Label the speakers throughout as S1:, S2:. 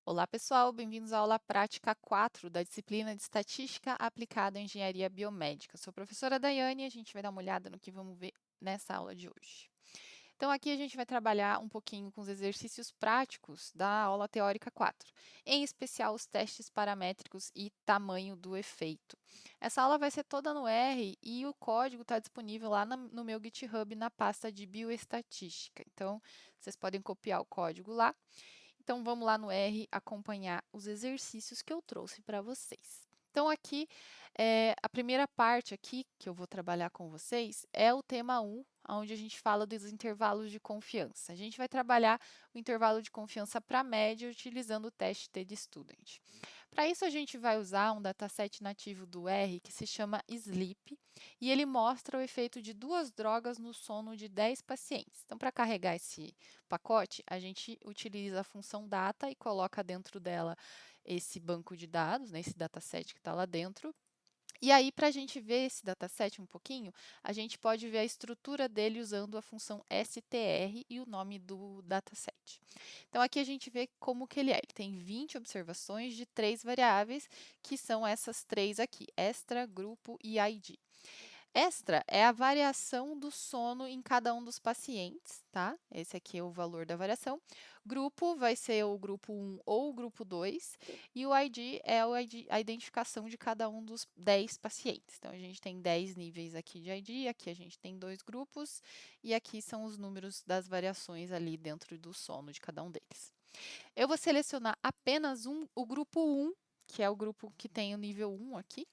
S1: Olá, pessoal, bem-vindos à aula prática 4 da disciplina de Estatística aplicada à Engenharia Biomédica. Sou a professora Daiane e a gente vai dar uma olhada no que vamos ver nessa aula de hoje. Então, aqui a gente vai trabalhar um pouquinho com os exercícios práticos da aula teórica 4, em especial os testes paramétricos e tamanho do efeito. Essa aula vai ser toda no R e o código está disponível lá no meu GitHub na pasta de bioestatística. Então, vocês podem copiar o código lá. Então, vamos lá no R acompanhar os exercícios que eu trouxe para vocês. Então, aqui, a primeira parte aqui que eu vou trabalhar com vocês é o tema 1, onde a gente fala dos intervalos de confiança. A gente vai trabalhar o intervalo de confiança para média utilizando o teste TD-Student. Para isso, a gente vai usar um dataset nativo do R que se chama SLEEP, e ele mostra o efeito de duas drogas no sono de 10 pacientes. Então, para carregar esse pacote, a gente utiliza a função data e coloca dentro dela esse banco de dados, né, esse dataset que está lá dentro. E aí, para a gente ver esse dataset um pouquinho, a gente pode ver a estrutura dele usando a função str e o nome do dataset. Então, aqui a gente vê como que ele é. Ele tem 20 observações de 3 variáveis, que são essas três aqui, extra, grupo e ID. Extra é a variação do sono em cada um dos pacientes, tá? Esse aqui é o valor da variação. Grupo vai ser o grupo 1 ou o grupo 2, e o ID é a identificação de cada um dos 10 pacientes. Então, a gente tem 10 níveis aqui de ID, aqui a gente tem 2 grupos, e aqui são os números das variações ali dentro do sono de cada um deles. Eu vou selecionar apenas o grupo 1, que é o grupo que tem o nível 1 aqui,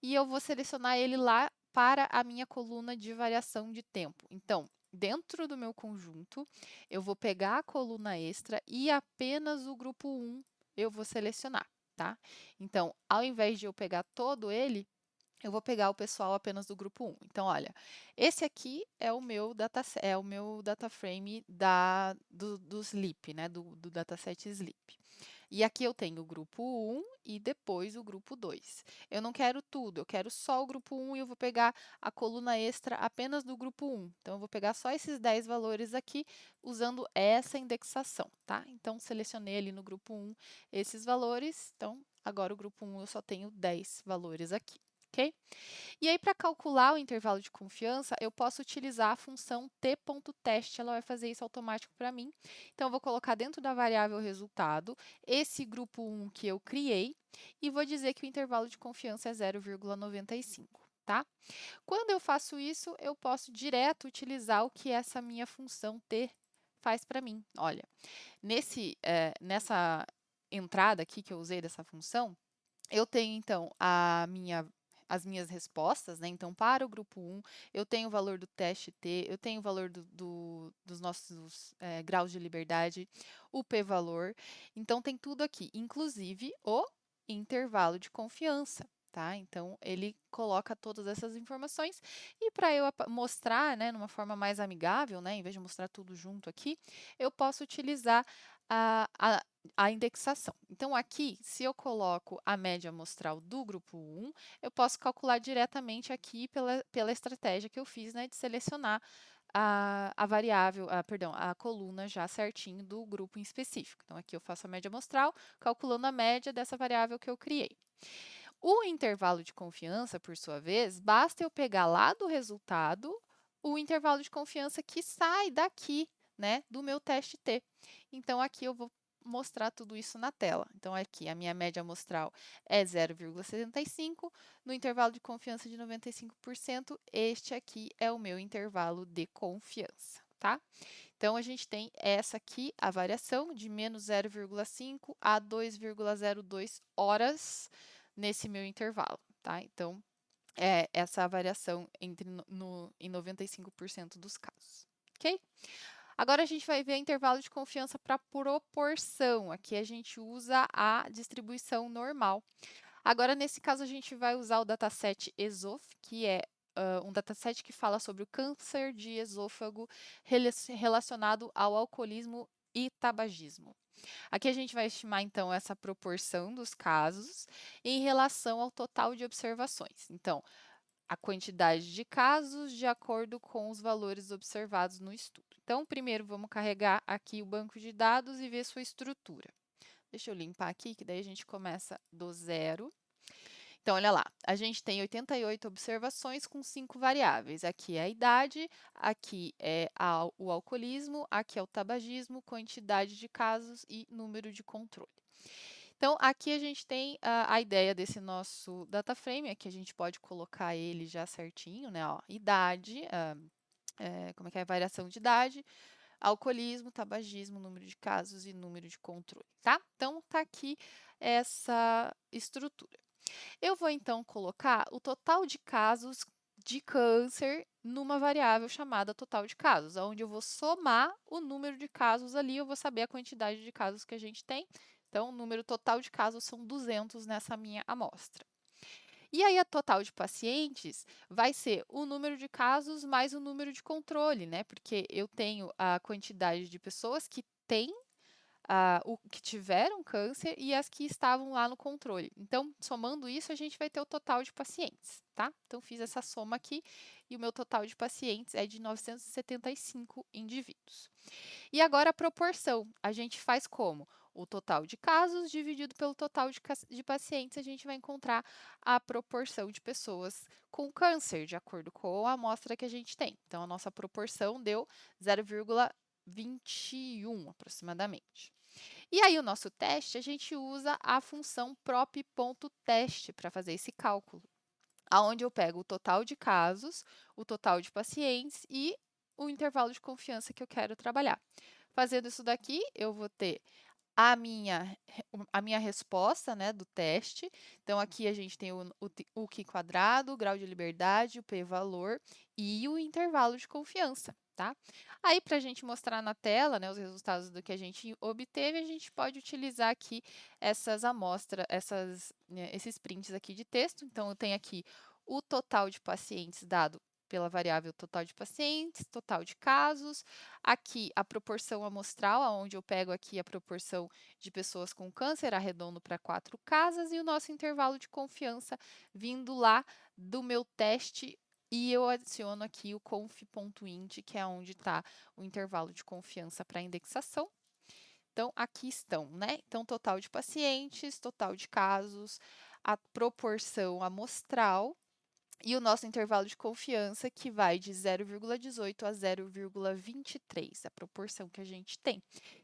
S1: e eu vou selecionar ele lá para a minha coluna de variação de tempo. Então, dentro do meu conjunto, eu vou pegar a coluna extra e apenas o grupo 1 eu vou selecionar, tá? Então, ao invés de eu pegar todo ele, eu vou pegar o pessoal apenas do grupo 1. Então, olha, esse aqui é o meu data frame do Sleep, né? Do dataset Sleep. E aqui eu tenho o grupo 1 e depois o grupo 2. Eu não quero tudo, eu quero só o grupo 1 e eu vou pegar a coluna extra apenas do grupo 1. Então, eu vou pegar só esses 10 valores aqui usando essa indexação, tá? Então, selecionei ali no grupo 1 esses valores. Então, agora o grupo 1 eu só tenho 10 valores aqui. Ok? E aí, para calcular o intervalo de confiança, eu posso utilizar a função t.teste, ela vai fazer isso automático para mim. Então, eu vou colocar dentro da variável resultado esse grupo 1 que eu criei e vou dizer que o intervalo de confiança é 0,95, tá? Quando eu faço isso, eu posso direto utilizar o que essa minha função t faz para mim. Olha, nessa entrada aqui que eu usei dessa função, eu tenho, então, as minhas respostas, né? Então, para o grupo 1, eu tenho o valor do teste T, eu tenho o valor dos nossos graus de liberdade, o p-valor. Então, tem tudo aqui, inclusive o intervalo de confiança, tá? Então, ele coloca todas essas informações. E para eu mostrar, né, numa forma mais amigável, né, em vez de mostrar tudo junto aqui, eu posso utilizar a, a a indexação. Então, aqui, se eu coloco a média amostral do grupo 1, eu posso calcular diretamente aqui pela estratégia que eu fiz, né, de selecionar a variável, perdão, a coluna já certinho do grupo em específico. Então, aqui eu faço a média amostral, calculando a média dessa variável que eu criei. O intervalo de confiança, por sua vez, basta eu pegar lá do resultado o intervalo de confiança que sai daqui, né, do meu teste T. Então, aqui eu vou mostrar tudo isso na tela. Então, aqui a minha média amostral é 0,75, no intervalo de confiança de 95%, este aqui é o meu intervalo de confiança, tá? Então, a gente tem essa aqui, a variação de menos 0,5 a 2,02 horas nesse meu intervalo, tá? Então, é essa a variação em 95% dos casos, ok? Agora a gente vai ver intervalo de confiança para proporção. Aqui a gente usa a distribuição normal. Agora, nesse caso, a gente vai usar o dataset ESOF, que é um dataset que fala sobre o câncer de esôfago relacionado ao alcoolismo e tabagismo. Aqui a gente vai estimar, então, essa proporção dos casos em relação ao total de observações. Então, a quantidade de casos de acordo com os valores observados no estudo. Então, primeiro vamos carregar aqui o banco de dados e ver sua estrutura. Deixa eu limpar aqui, que daí a gente começa do zero. Então, olha lá, a gente tem 88 observações com 5 variáveis. Aqui é a idade, aqui é o alcoolismo, aqui é o tabagismo, quantidade de casos e número de controle. Então, aqui a gente tem a ideia desse nosso data frame, aqui a gente pode colocar ele já certinho, né? Ó, idade, como é que é? Variação de idade, alcoolismo, tabagismo, número de casos e número de controle, tá? Então, tá aqui essa estrutura. Eu vou então colocar o total de casos de câncer numa variável chamada total de casos, onde eu vou somar o número de casos ali, eu vou saber a quantidade de casos que a gente tem. Então, o número total de casos são 200 nessa minha amostra. E aí, a total de pacientes vai ser o número de casos mais o número de controle, né? Porque eu tenho a quantidade de pessoas que têm que tiveram câncer e as que estavam lá no controle. Então, somando isso, a gente vai ter o total de pacientes, tá? Então, fiz essa soma aqui e o meu total de pacientes é de 975 indivíduos. E agora a proporção, a gente faz como? O total de casos dividido pelo total de pacientes, a gente vai encontrar a proporção de pessoas com câncer, de acordo com a amostra que a gente tem. Então, a nossa proporção deu 0,21 aproximadamente. E aí, o nosso teste, a gente usa a função prop.teste para fazer esse cálculo, aonde eu pego o total de casos, o total de pacientes e o intervalo de confiança que eu quero trabalhar. Fazendo isso daqui, eu vou ter a minha resposta, né, do teste. Então, aqui a gente tem o Q quadrado, o grau de liberdade, o p-valor e o intervalo de confiança, tá? Aí, para a gente mostrar na tela, né, os resultados do que a gente obteve, a gente pode utilizar aqui essas amostras, esses prints aqui de texto. Então, eu tenho aqui o total de pacientes dado pela variável total de pacientes, total de casos, aqui a proporção amostral, onde eu pego aqui a proporção de pessoas com câncer, arredondo para 4 casas, e o nosso intervalo de confiança vindo lá do meu teste, e eu adiciono aqui o conf.int, que é onde está o intervalo de confiança para indexação. Então, aqui estão, né? Então, total de pacientes, total de casos, a proporção amostral, e o nosso intervalo de confiança, que vai de 0,18 a 0,23, a proporção que a gente tem.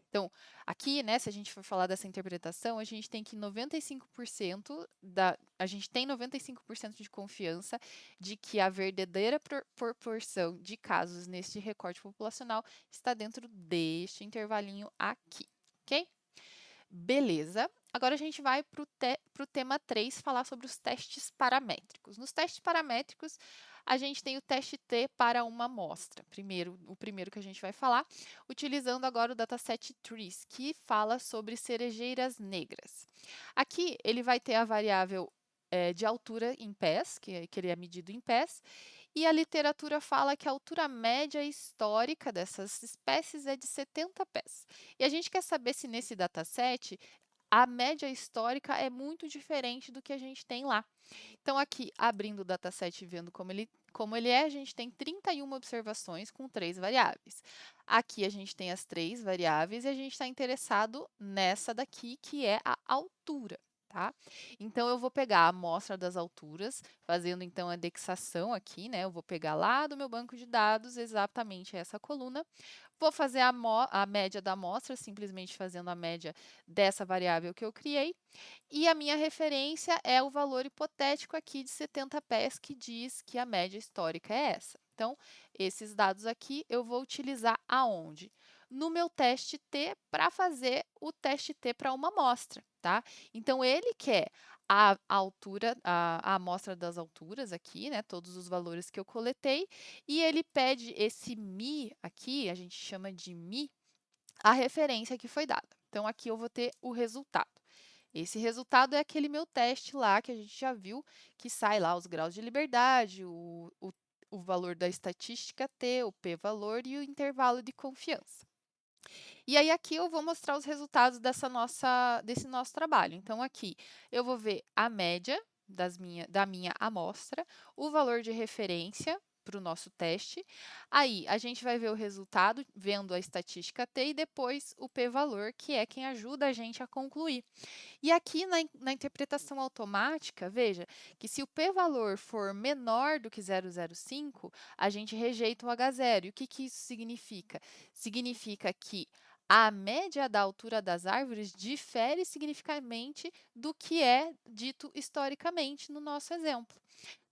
S1: Então, aqui, né, se a gente for falar dessa interpretação, a gente tem que 95% a gente tem 95% de confiança de que a verdadeira proporção de casos neste recorte populacional está dentro deste intervalinho aqui, ok? Beleza. Agora a gente vai para o tema 3, falar sobre os testes paramétricos. Nos testes paramétricos, a gente tem o teste T para uma amostra. O primeiro que a gente vai falar, utilizando agora o dataset Trees, que fala sobre cerejeiras negras. Aqui, ele vai ter a variável de altura em pés, que ele é medido em pés, e a literatura fala que a altura média histórica dessas espécies é de 70 pés. E a gente quer saber se nesse dataset a média histórica é muito diferente do que a gente tem lá. Então, aqui, abrindo o dataset e vendo como ele é, a gente tem 31 observações com 3 variáveis. Aqui a gente tem as 3 variáveis e a gente está interessado nessa daqui, que é a altura. Tá? Então, eu vou pegar a amostra das alturas, fazendo então a indexação aqui, né? Eu vou pegar lá do meu banco de dados exatamente essa coluna, vou fazer a média da amostra, simplesmente fazendo a média dessa variável que eu criei, e a minha referência é o valor hipotético aqui de 70 pés, que diz que a média histórica é essa. Então, esses dados aqui eu vou utilizar aonde? No meu teste T, para fazer o teste T para uma amostra, tá? Então, ele quer a altura, a amostra das alturas aqui, né? Todos os valores que eu coletei, e ele pede esse mi aqui, a gente chama de mi, a referência que foi dada. Então, aqui eu vou ter o resultado. Esse resultado é aquele meu teste lá que a gente já viu, que sai lá os graus de liberdade, o valor da estatística T, o p-valor e o intervalo de confiança. E aí, aqui eu vou mostrar os resultados desse nosso trabalho. Então, aqui eu vou ver a média da minha amostra, o valor de referência, para o nosso teste. Aí, a gente vai ver o resultado vendo a estatística T e depois o p-valor, que é quem ajuda a gente a concluir. E aqui na interpretação automática, veja que se o p-valor for menor do que 0,05, a gente rejeita o H0. E o que isso significa? Significa que a média da altura das árvores difere significativamente do que é dito historicamente no nosso exemplo.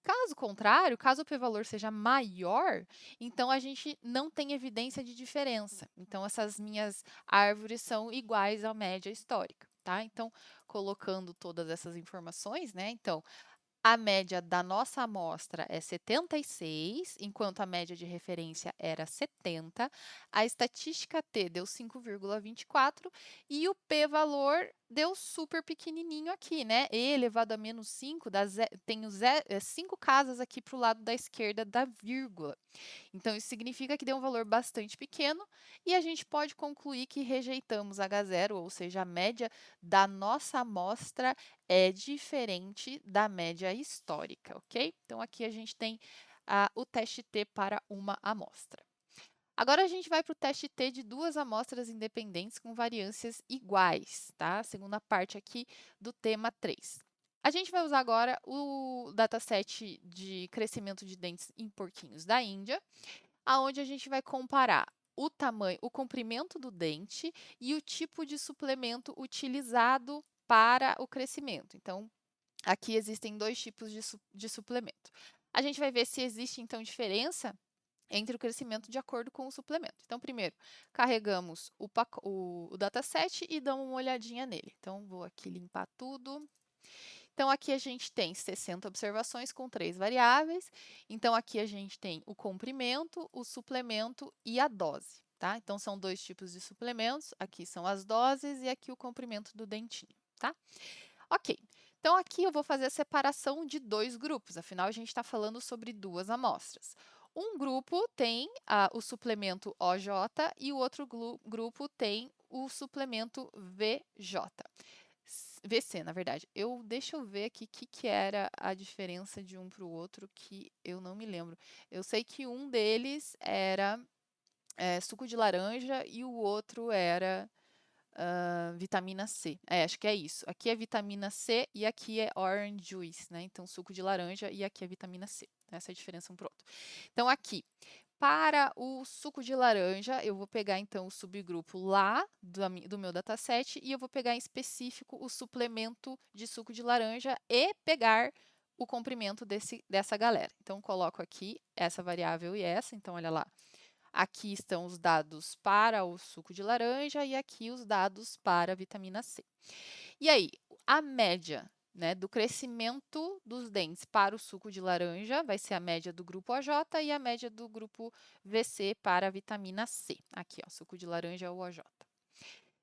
S1: Caso contrário, caso o p-valor seja maior, então a gente não tem evidência de diferença. Então, essas minhas árvores são iguais à média histórica, tá? Então, colocando todas essas informações, né? Então, a média da nossa amostra é 76, enquanto a média de referência era 70. A estatística T deu 5,24 e o p-valor deu super pequenininho aqui, né? E elevado a menos 5, tenho 5 casas aqui para o lado da esquerda da vírgula. Então, isso significa que deu um valor bastante pequeno e a gente pode concluir que rejeitamos H0, ou seja, a média da nossa amostra é diferente da média histórica, ok? Então, aqui a gente tem o teste T para uma amostra. Agora, a gente vai para o teste T de duas amostras independentes com variâncias iguais, tá? A segunda parte aqui do tema 3. A gente vai usar agora o dataset de crescimento de dentes em porquinhos da Índia, aonde a gente vai comparar o tamanho, o comprimento do dente e o tipo de suplemento utilizado para o crescimento. Então, aqui existem dois tipos de suplemento. A gente vai ver se existe, então, diferença entre o crescimento de acordo com o suplemento. Então, primeiro, carregamos o dataset e damos uma olhadinha nele. Então, vou aqui limpar tudo. Então, aqui a gente tem 60 observações com 3 variáveis. Então, aqui a gente tem o comprimento, o suplemento e a dose, tá? Então, são dois tipos de suplementos. Aqui são as doses e aqui o comprimento do dentinho, tá? Ok. Então, aqui eu vou fazer a separação de dois grupos. Afinal, a gente está falando sobre duas amostras. Um grupo tem o suplemento OJ e o outro grupo tem o suplemento VJ. VC, na verdade. Deixa eu ver aqui o que era a diferença de um para o outro, que eu não me lembro. Eu sei que um deles era suco de laranja e o outro era vitamina C. Acho que é isso. Aqui é vitamina C e aqui é orange juice, né? Então, suco de laranja e aqui é vitamina C. Essa é a diferença um para o outro. Então, aqui, para o suco de laranja, eu vou pegar, então, o subgrupo lá do meu dataset e eu vou pegar em específico o suplemento de suco de laranja e pegar o comprimento dessa galera. Então, coloco aqui essa variável e essa. Então, olha lá. Aqui estão os dados para o suco de laranja e aqui os dados para a vitamina C. E aí, a média, né, do crescimento dos dentes para o suco de laranja vai ser a média do grupo OJ e a média do grupo VC para a vitamina C. Aqui, ó, suco de laranja ou OJ.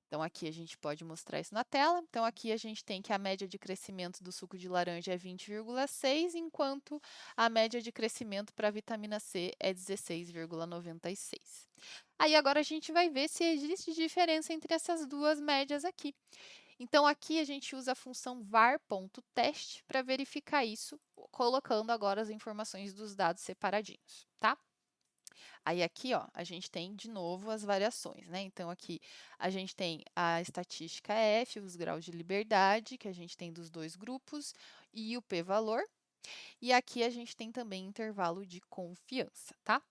S1: Então, aqui a gente pode mostrar isso na tela. Então, aqui a gente tem que a média de crescimento do suco de laranja é 20,6, enquanto a média de crescimento para a vitamina C é 16,96. Aí, agora a gente vai ver se existe diferença entre essas duas médias aqui. Então, aqui a gente usa a função var.teste para verificar isso, colocando agora as informações dos dados separadinhos, tá? Aí aqui, ó, a gente tem de novo as variações, né? Então, aqui a gente tem a estatística F, os graus de liberdade, que a gente tem dos dois grupos, e o p-valor. E aqui a gente tem também intervalo de confiança, tá?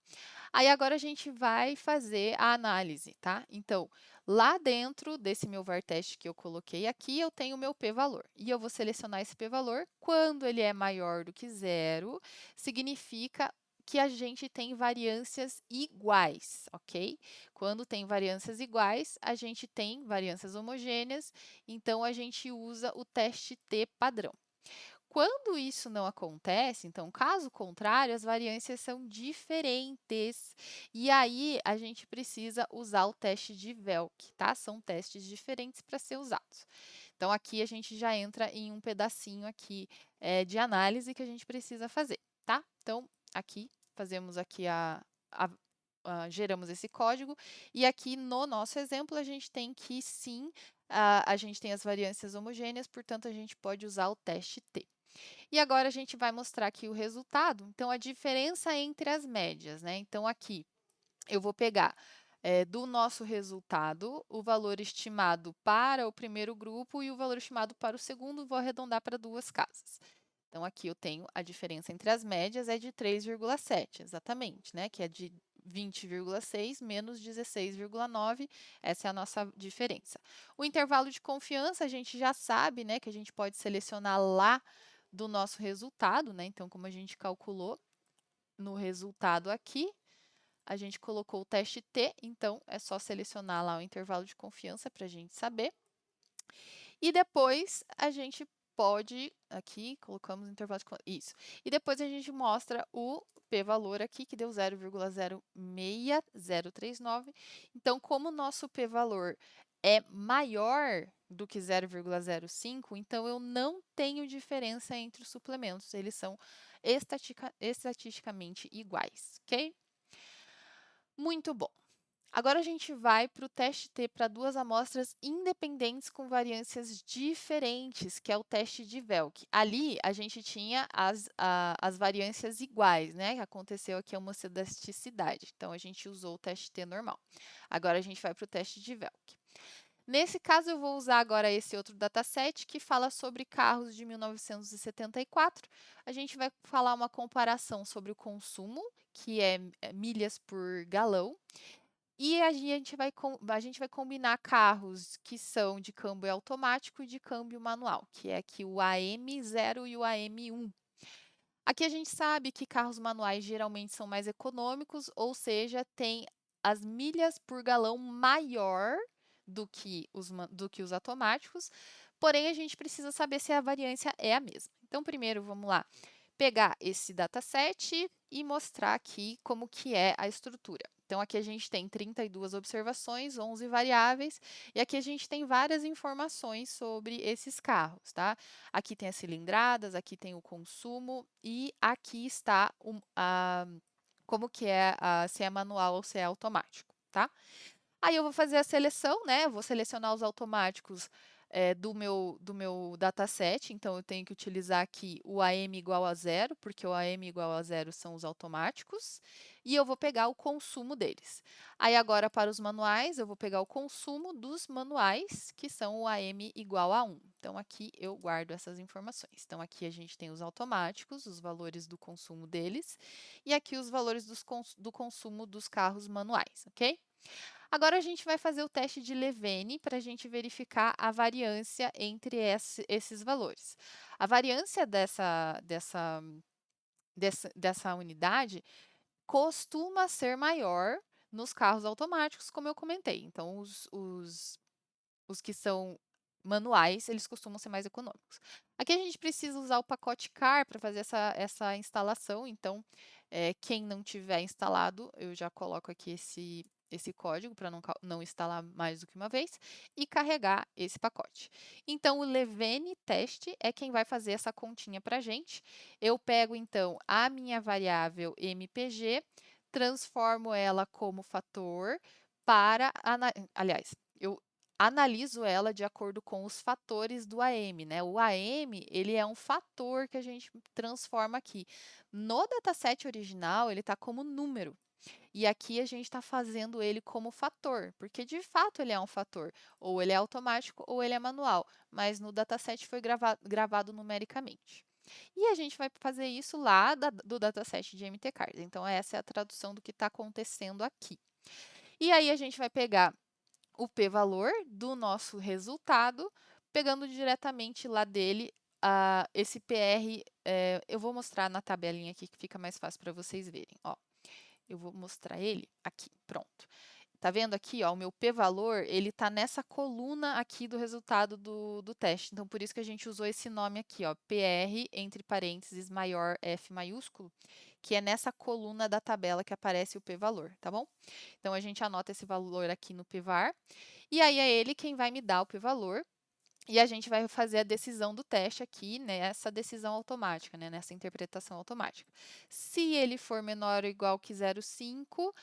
S1: Aí agora a gente vai fazer a análise, tá? Então, lá dentro desse meu var teste que eu coloquei aqui, eu tenho o meu p-valor. E eu vou selecionar esse p-valor. Quando ele é maior do que zero, significa que a gente tem variâncias iguais, ok? Quando tem variâncias iguais, a gente tem variâncias homogêneas, então a gente usa o teste T padrão. Quando isso não acontece, então, caso contrário, as variâncias são diferentes. E aí, a gente precisa usar o teste de Velk, tá? São testes diferentes para ser usados. Então, aqui a gente já entra em um pedacinho aqui de análise que a gente precisa fazer, tá? Então, aqui, fazemos aqui geramos esse código. E aqui, no nosso exemplo, a gente tem que, sim, a gente tem as variâncias homogêneas, portanto, a gente pode usar o teste T. E agora a gente vai mostrar aqui o resultado, então a diferença entre as médias, né? Então aqui eu vou pegar do nosso resultado o valor estimado para o primeiro grupo e o valor estimado para o segundo, vou arredondar para duas casas. Então, aqui eu tenho a diferença entre as médias é de 3,7, exatamente, né? Que é de 20,6 menos 16,9, essa é a nossa diferença. O intervalo de confiança, a gente já sabe, né, que a gente pode selecionar lá do nosso resultado, né? Então, como a gente calculou no resultado aqui, a gente colocou o teste T, então é só selecionar lá o intervalo de confiança para a gente saber. E depois a gente pode, aqui, colocamos o intervalo de confiança, isso. E depois a gente mostra o p-valor aqui, que deu 0,06039. Então, como o nosso p-valor é maior do que 0,05, então eu não tenho diferença entre os suplementos, eles são estatisticamente iguais, ok? Muito bom. Agora a gente vai para o teste T para duas amostras independentes com variâncias diferentes, que é o teste de Velk. Ali a gente tinha as variâncias iguais, né? Que aconteceu aqui a homocedaticidade. Então a gente usou o teste T normal. Agora a gente vai para o teste de Velk. Nesse caso, eu vou usar agora esse outro dataset que fala sobre carros de 1974. A gente vai falar uma comparação sobre o consumo, que é milhas por galão. E a gente vai combinar carros que são de câmbio automático e de câmbio manual, que é aqui o AM0 e o AM1. Aqui a gente sabe que carros manuais geralmente são mais econômicos, ou seja, tem as milhas por galão maior do que os automáticos, porém a gente precisa saber se a variância é a mesma. Então, primeiro, vamos lá, pegar esse dataset e mostrar aqui como que é a estrutura. Então, aqui a gente tem 32 observações, 11 variáveis, e aqui a gente tem várias informações sobre esses carros, tá? Aqui tem as cilindradas, aqui tem o consumo, e aqui está como que é, se é manual ou se é automático, tá? Aí eu vou fazer a seleção, né? Vou selecionar os automáticos do meu dataset. Então, eu tenho que utilizar aqui o AM igual a zero, porque o AM igual a zero são os automáticos. E eu vou pegar o consumo deles. Aí, agora, para os manuais, eu vou pegar o consumo dos manuais, que são o AM igual a 1. Então, aqui eu guardo essas informações. Então, aqui a gente tem os automáticos, os valores do consumo deles. E aqui os valores do consumo dos carros manuais, ok? Agora a gente vai fazer o teste de Levene para a gente verificar a variância entre esses valores. A variância dessa unidade costuma ser maior nos carros automáticos, como eu comentei. Então, os que são manuais, eles costumam ser mais econômicos. Aqui a gente precisa usar o pacote CAR para fazer essa instalação. Então, quem não tiver instalado, eu já coloco aqui esse código para não instalar mais do que uma vez e carregar esse pacote. Então, o Levene teste é quem vai fazer essa continha para a gente. Eu pego, então, a minha variável MPG, transformo ela como fator para... Aliás, eu analiso ela de acordo com os fatores do AM, né? O AM, ele é um fator que a gente transforma aqui. No dataset original, ele está como número. E aqui a gente está fazendo ele como fator, porque de fato ele é um fator. Ou ele é automático ou ele é manual, mas no dataset foi gravado numericamente. E a gente vai fazer isso lá do dataset de MTCars. Então, essa é a tradução do que está acontecendo aqui. E aí a gente vai pegar o p-valor do nosso resultado, pegando diretamente lá dele esse PR. Eu vou mostrar na tabelinha aqui que fica mais fácil para vocês verem. Ó, eu vou mostrar ele aqui, pronto. Tá vendo aqui, ó, o meu p-valor, ele tá nessa coluna aqui do resultado do teste. Então, por isso que a gente usou esse nome aqui, ó, PR, entre parênteses, maior F maiúsculo, que é nessa coluna da tabela que aparece o p-valor, tá bom? Então, a gente anota esse valor aqui no p-var, e aí é ele quem vai me dar o p-valor, e a gente vai fazer a decisão do teste aqui, nessa decisão automática, nessa interpretação automática. Se ele for menor ou igual que 0,5,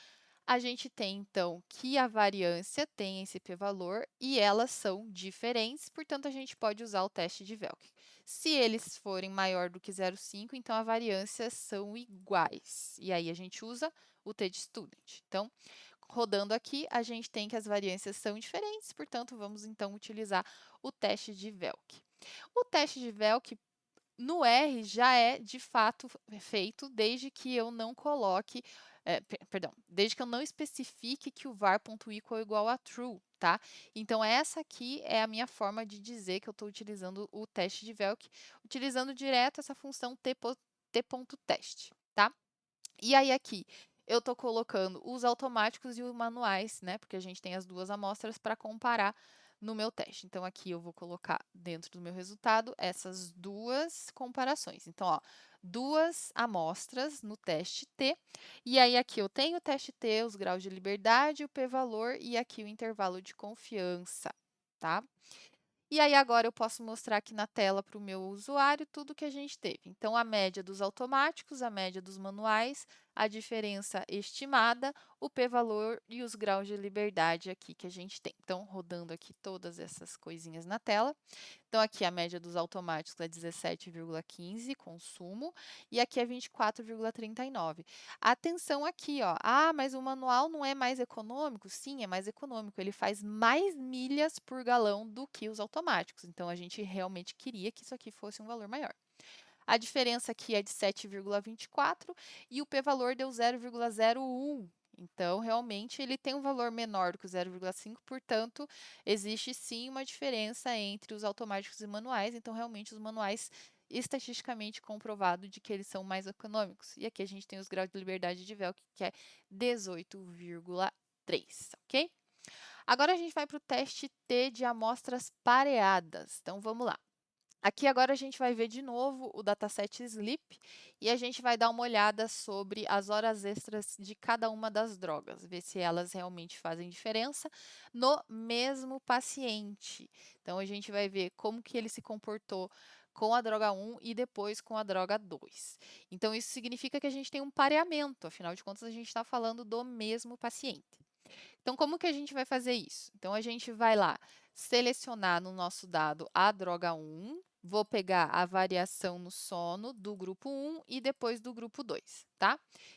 S1: A gente tem, então, que a variância tem esse p-valor e elas são diferentes, portanto, a gente pode usar o teste de Velk. Se eles forem maior do que 0,5, então a variância são iguais. E aí a gente usa o t de student. Então, rodando aqui, a gente tem que as variâncias são diferentes, portanto, vamos então utilizar o teste de Velk. O teste de Velk no R já é de fato feito desde que eu não coloque, perdão, desde que eu não especifique que o var.equal é igual a true, tá? Então, essa aqui é a minha forma de dizer que eu estou utilizando o teste de Velk, utilizando direto essa função t.test, tá? E aí, aqui, eu estou colocando os automáticos e os manuais, né? Porque a gente tem as duas amostras para comparar no meu teste. Então, aqui eu vou colocar dentro do meu resultado essas duas comparações. Então, ó, duas amostras no teste T. E aí, aqui eu tenho o teste T, os graus de liberdade, o p-valor e aqui o intervalo de confiança, tá? E aí, agora eu posso mostrar aqui na tela para o meu usuário tudo que a gente teve. Então, a média dos automáticos, a média dos manuais, a diferença estimada, o p-valor e os graus de liberdade aqui que a gente tem. Então, rodando aqui todas essas coisinhas na tela. Então, aqui a média dos automáticos é 17,15 consumo e aqui é 24,39. Atenção aqui, ó. Ah, mas o manual não é mais econômico? Sim, é mais econômico. Ele faz mais milhas por galão do que os automáticos. Então, a gente realmente queria que isso aqui fosse um valor maior. A diferença aqui é de 7,24 e o p-valor deu 0,01. Então, realmente, ele tem um valor menor do que o 0,5, portanto, existe sim uma diferença entre os automáticos e manuais. Então, realmente, os manuais, estatisticamente comprovado de que eles são mais econômicos. E aqui a gente tem os graus de liberdade de Velk, que é 18,3, ok? Agora, a gente vai para o teste T de amostras pareadas. Então, vamos lá. Aqui agora a gente vai ver de novo o dataset Sleep e a gente vai dar uma olhada sobre as horas extras de cada uma das drogas, ver se elas realmente fazem diferença no mesmo paciente. Então, a gente vai ver como que ele se comportou com a droga 1 e depois com a droga 2. Então, isso significa que a gente tem um pareamento, afinal de contas, a gente está falando do mesmo paciente. Então, como que a gente vai fazer isso? Então, a gente vai lá selecionar no nosso dado a droga 1, vou pegar a variação no sono do grupo 1 e depois do grupo 2, tá?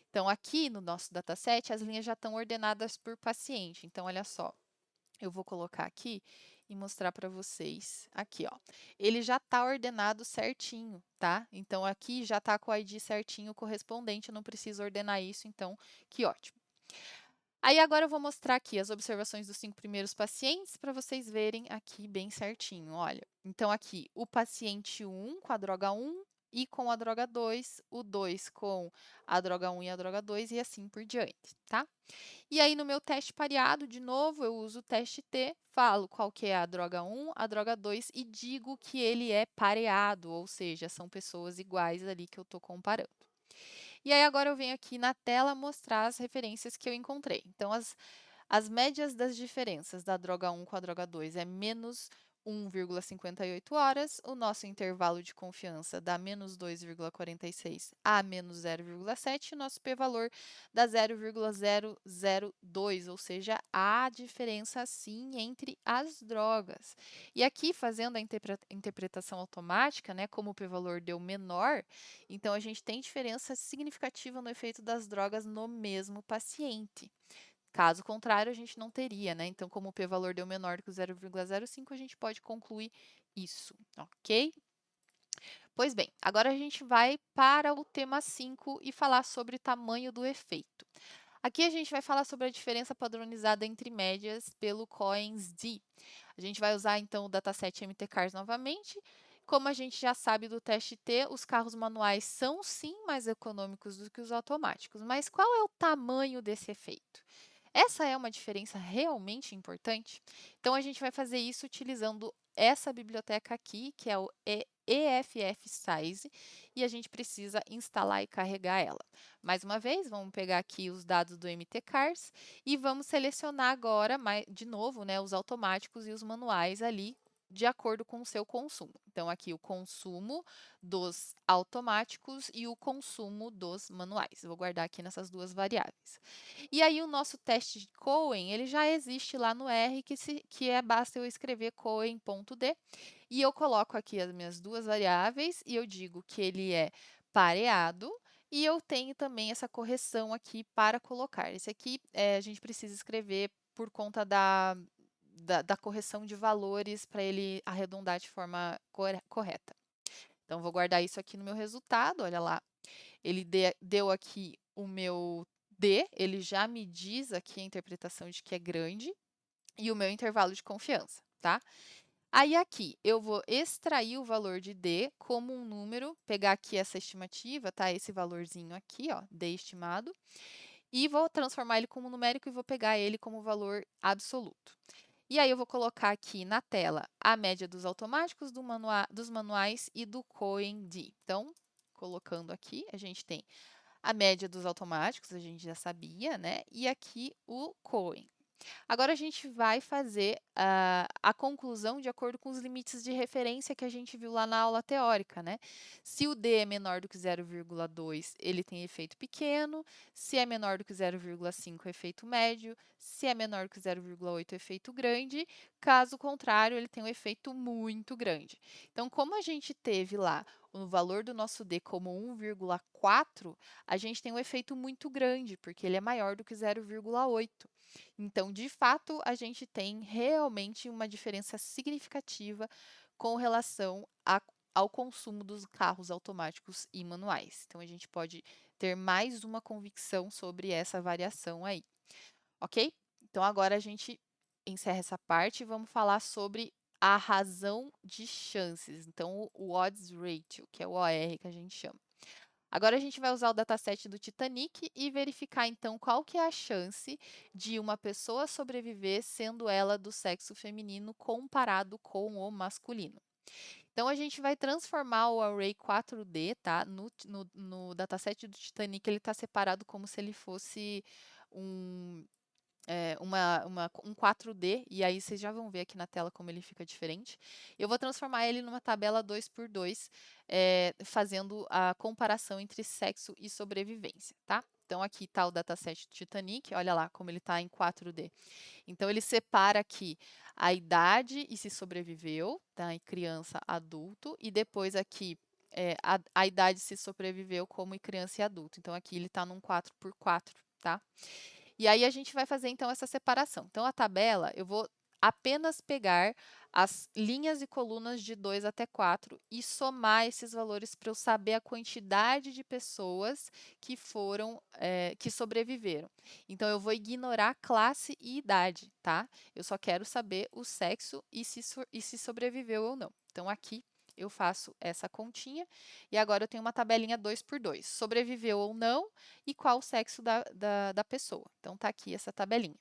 S1: Então, aqui no nosso dataset, as linhas já estão ordenadas por paciente. Então, olha só, eu vou colocar aqui e mostrar para vocês aqui, ó. Ele já está ordenado certinho, tá? Então, aqui já está com o ID certinho correspondente, eu não preciso ordenar isso, então, que ótimo. Aí agora eu vou mostrar aqui as observações dos 5 primeiros pacientes para vocês verem aqui bem certinho, olha. Então aqui, o paciente 1 com a droga 1 e com a droga 2, o 2 com a droga 1 e a droga 2 e assim por diante, tá? E aí no meu teste pareado, de novo, eu uso o teste T, falo qual que é a droga 1, a droga 2 e digo que ele é pareado, ou seja, são pessoas iguais ali que eu estou comparando. E aí agora eu venho aqui na tela mostrar as referências que eu encontrei. Então, as médias das diferenças da droga 1 com a droga 2 é menos 1,58 horas, o nosso intervalo de confiança dá menos 2,46 a menos 0,7, e o nosso p-valor dá 0,002, ou seja, há diferença sim entre as drogas. E aqui, fazendo a interpretação automática, né, como o p-valor deu menor, então a gente tem diferença significativa no efeito das drogas no mesmo paciente. Caso contrário, a gente não teria, né? Então, como o p-valor deu menor do que o 0,05, a gente pode concluir isso, ok? Pois bem, agora a gente vai para o tema 5 e falar sobre o tamanho do efeito. Aqui a gente vai falar sobre a diferença padronizada entre médias pelo COENS-D. A gente vai usar então o dataset MTCARS novamente. Como a gente já sabe do teste T, os carros manuais são sim mais econômicos do que os automáticos, mas qual é o tamanho desse efeito? Essa é uma diferença realmente importante? Então, a gente vai fazer isso utilizando essa biblioteca aqui, que é o EFF Size, e a gente precisa instalar e carregar ela. Mais uma vez, vamos pegar aqui os dados do MTCARS e vamos selecionar agora, de novo, né, os automáticos e os manuais ali de acordo com o seu consumo. Então, aqui o consumo dos automáticos e o consumo dos manuais. Eu vou guardar aqui nessas duas variáveis. E aí, o nosso teste de Cohen, ele já existe lá no R, basta eu escrever Cohen.d, e eu coloco aqui as minhas duas variáveis, e eu digo que ele é pareado, e eu tenho também essa correção aqui para colocar. Esse aqui, a gente precisa escrever por conta da correção de valores para ele arredondar de forma correta. Então, vou guardar isso aqui no meu resultado. Olha lá, ele deu aqui o meu D, ele já me diz aqui a interpretação de que é grande, e o meu intervalo de confiança, tá? Aí, aqui, eu vou extrair o valor de D como um número, pegar aqui essa estimativa, tá? Esse valorzinho aqui, ó, D estimado, e vou transformar ele como numérico e vou pegar ele como valor absoluto. E aí, eu vou colocar aqui na tela a média dos automáticos, dos manuais e do Cohen-D. Então, colocando aqui, a gente tem a média dos automáticos, a gente já sabia, né? E aqui o Cohen. Agora, a gente vai fazer a conclusão de acordo com os limites de referência que a gente viu lá na aula teórica, né? Se o D é menor do que 0,2, ele tem efeito pequeno. Se é menor do que 0,5, efeito médio. Se é menor do que 0,8, efeito grande. Caso contrário, ele tem um efeito muito grande. Então, como a gente teve lá o valor do nosso D como 1,4, a gente tem um efeito muito grande, porque ele é maior do que 0,8. Então, de fato, a gente tem realmente uma diferença significativa com relação ao consumo dos carros automáticos e manuais. Então, a gente pode ter mais uma convicção sobre essa variação aí, ok? Então, agora a gente encerra essa parte e vamos falar sobre a razão de chances. Então, o odds ratio, que é o OR que a gente chama. Agora a gente vai usar o dataset do Titanic e verificar então qual que é a chance de uma pessoa sobreviver sendo ela do sexo feminino comparado com o masculino. Então a gente vai transformar o array 4D, tá? No dataset do Titanic ele está separado como se ele fosse um um 4D, e aí vocês já vão ver aqui na tela como ele fica diferente. Eu vou transformar ele numa tabela 2x2, fazendo a comparação entre sexo e sobrevivência, tá? Então, aqui está o dataset do Titanic, olha lá como ele está em 4D. Então, ele separa aqui a idade e se sobreviveu, tá? Em criança, adulto, e depois aqui a idade se sobreviveu como em criança e adulto. Então, aqui ele está num 4x4, tá? E aí a gente vai fazer então essa separação. Então a tabela, eu vou apenas pegar as linhas e colunas de 2 até 4 e somar esses valores para eu saber a quantidade de pessoas que que sobreviveram. Então eu vou ignorar classe e idade, tá? Eu só quero saber o sexo e se sobreviveu ou não. Então aqui eu faço essa continha e agora eu tenho uma tabelinha 2x2. Sobreviveu ou não e qual o sexo da pessoa. Então, tá aqui essa tabelinha.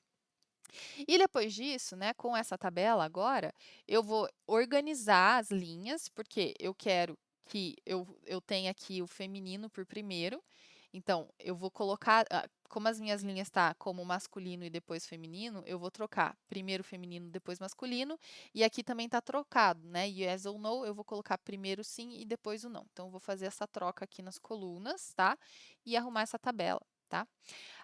S1: E depois disso, né, com essa tabela agora, eu vou organizar as linhas, porque eu quero que eu tenha aqui o feminino por primeiro. Então, eu vou colocar, como as minhas linhas tá como masculino e depois feminino, eu vou trocar primeiro feminino, depois masculino, e aqui também tá trocado, né? Yes ou no, eu vou colocar primeiro sim e depois o não. Então, eu vou fazer essa troca aqui nas colunas, tá? E arrumar essa tabela, tá?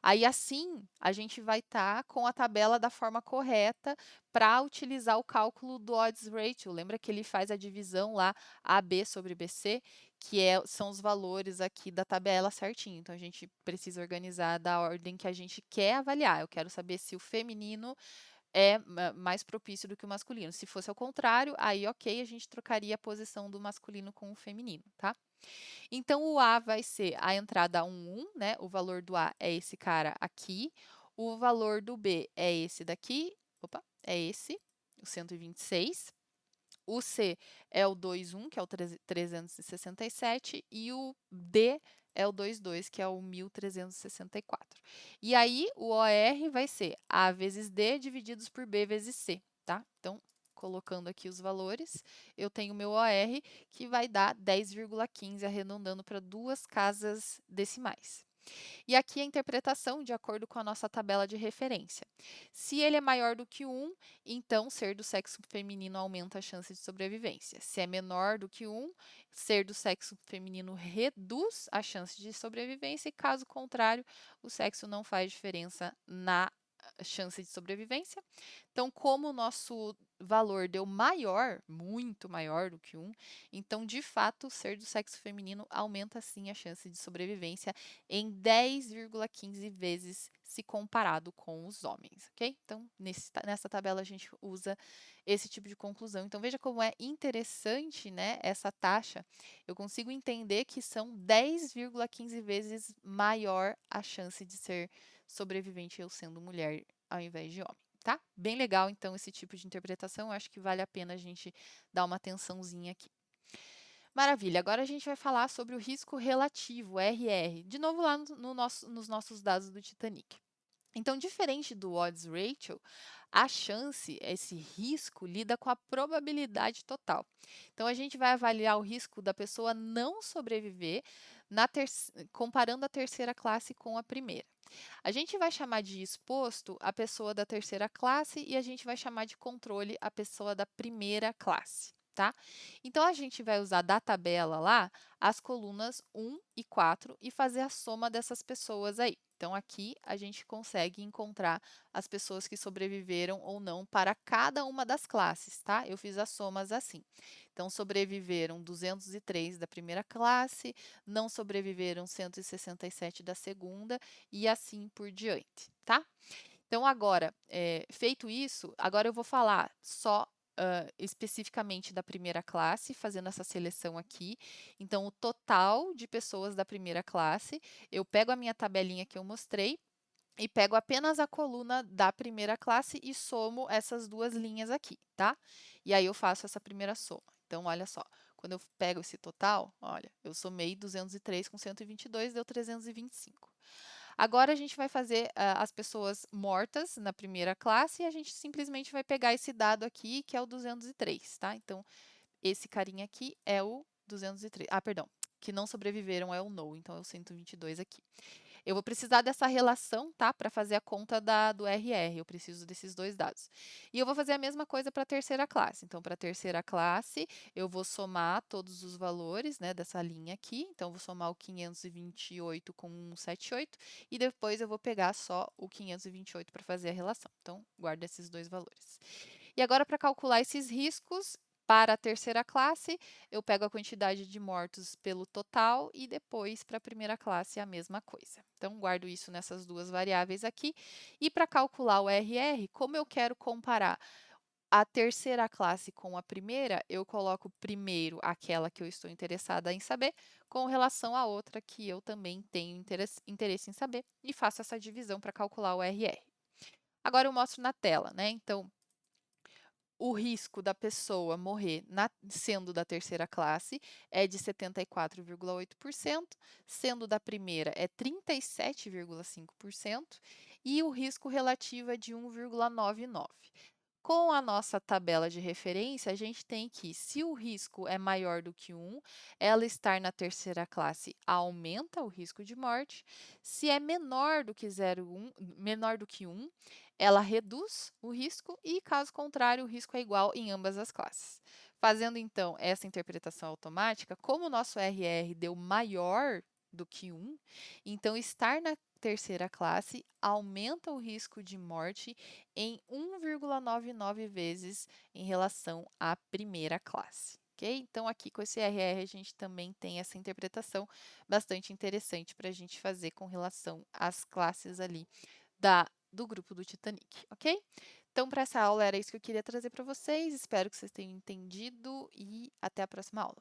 S1: Aí, assim, a gente vai estar com a tabela da forma correta para utilizar o cálculo do odds ratio. Lembra que ele faz a divisão lá, AB sobre BC, que são os valores aqui da tabela certinho. Então, a gente precisa organizar da ordem que a gente quer avaliar. Eu quero saber se o feminino é mais propício do que o masculino. Se fosse ao contrário, aí ok, a gente trocaria a posição do masculino com o feminino, tá? Então, o A vai ser a entrada 1, né? O valor do A é esse cara aqui. O valor do B é esse daqui. Opa, é esse, o 126. O C é o 21, que é o 367. E o D é o 22, que é o 1364. E aí, o OR vai ser A vezes D divididos por B vezes C, tá? Então, colocando aqui os valores, eu tenho o meu OR, que vai dar 10,15, arredondando para duas casas decimais. E aqui a interpretação de acordo com a nossa tabela de referência. Se ele é maior do que 1, então ser do sexo feminino aumenta a chance de sobrevivência. Se é menor do que 1, ser do sexo feminino reduz a chance de sobrevivência e, caso contrário, o sexo não faz diferença na chance de sobrevivência. Então, como o nosso valor deu maior, muito maior do que 1, então, de fato, ser do sexo feminino aumenta sim a chance de sobrevivência em 10,15 vezes se comparado com os homens, ok? Então, nessa tabela a gente usa esse tipo de conclusão. Então, veja como é interessante, né, essa taxa. Eu consigo entender que são 10,15 vezes maior a chance de ser sobrevivente eu sendo mulher ao invés de homem, tá? Bem legal, então, esse tipo de interpretação. Eu acho que vale a pena a gente dar uma atençãozinha aqui. Maravilha, agora a gente vai falar sobre o risco relativo, RR, de novo lá nos nossos dados do Titanic. Então, diferente do odds ratio, a chance, esse risco, lida com a probabilidade total. Então, a gente vai avaliar o risco da pessoa não sobreviver comparando a terceira classe com a primeira. A gente vai chamar de exposto a pessoa da terceira classe e a gente vai chamar de controle a pessoa da primeira classe. Tá? Então, a gente vai usar da tabela lá as colunas 1 e 4 e fazer a soma dessas pessoas aí. Então, aqui a gente consegue encontrar as pessoas que sobreviveram ou não para cada uma das classes, tá? Eu fiz as somas assim. Então, sobreviveram 203 da primeira classe, não sobreviveram 167 da segunda e assim por diante, tá? Então, agora, feito isso, agora eu vou falar só especificamente da primeira classe, fazendo essa seleção aqui. Então, o total de pessoas da primeira classe, eu pego a minha tabelinha que eu mostrei e pego apenas a coluna da primeira classe e somo essas duas linhas aqui, tá? E aí eu faço essa primeira soma. Então, olha só, quando eu pego esse total, olha, eu somei 203 com 122, deu 325. Agora a gente vai fazer as pessoas mortas na primeira classe e a gente simplesmente vai pegar esse dado aqui, que é o 203, tá? Então, esse carinha aqui é o 203. Ah, perdão, que não sobreviveram é o no, então é o 122 aqui. Eu vou precisar dessa relação, tá? Para fazer a conta do RR. Eu preciso desses dois dados. E eu vou fazer a mesma coisa para a terceira classe. Então, para a terceira classe, eu vou somar todos os valores, né, dessa linha aqui. Então, eu vou somar o 528 com 178 e depois eu vou pegar só o 528 para fazer a relação. Então, guarda esses dois valores. E agora, para calcular esses riscos, para a terceira classe, eu pego a quantidade de mortos pelo total e depois para a primeira classe a mesma coisa. Então, guardo isso nessas duas variáveis aqui. E para calcular o RR, como eu quero comparar a terceira classe com a primeira, eu coloco primeiro aquela que eu estou interessada em saber, com relação à outra que eu também tenho interesse em saber, e faço essa divisão para calcular o RR. Agora eu mostro na tela, né? Então, o risco da pessoa morrer sendo da terceira classe é de 74,8%, sendo da primeira é 37,5% e o risco relativo é de 1,99%. Com a nossa tabela de referência, a gente tem que, se o risco é maior do que 1, ela estar na terceira classe aumenta o risco de morte. Se é menor do que 0,1, menor do que 1, ela reduz o risco e, caso contrário, o risco é igual em ambas as classes. Fazendo então essa interpretação automática, como o nosso RR deu maior do que 1, então estar na terceira classe aumenta o risco de morte em 1,99 vezes em relação à primeira classe. Ok? Então, aqui com esse RR, a gente também tem essa interpretação bastante interessante para a gente fazer com relação às classes ali do grupo do Titanic, ok? Então, para essa aula era isso que eu queria trazer para vocês. Espero que vocês tenham entendido e até a próxima aula.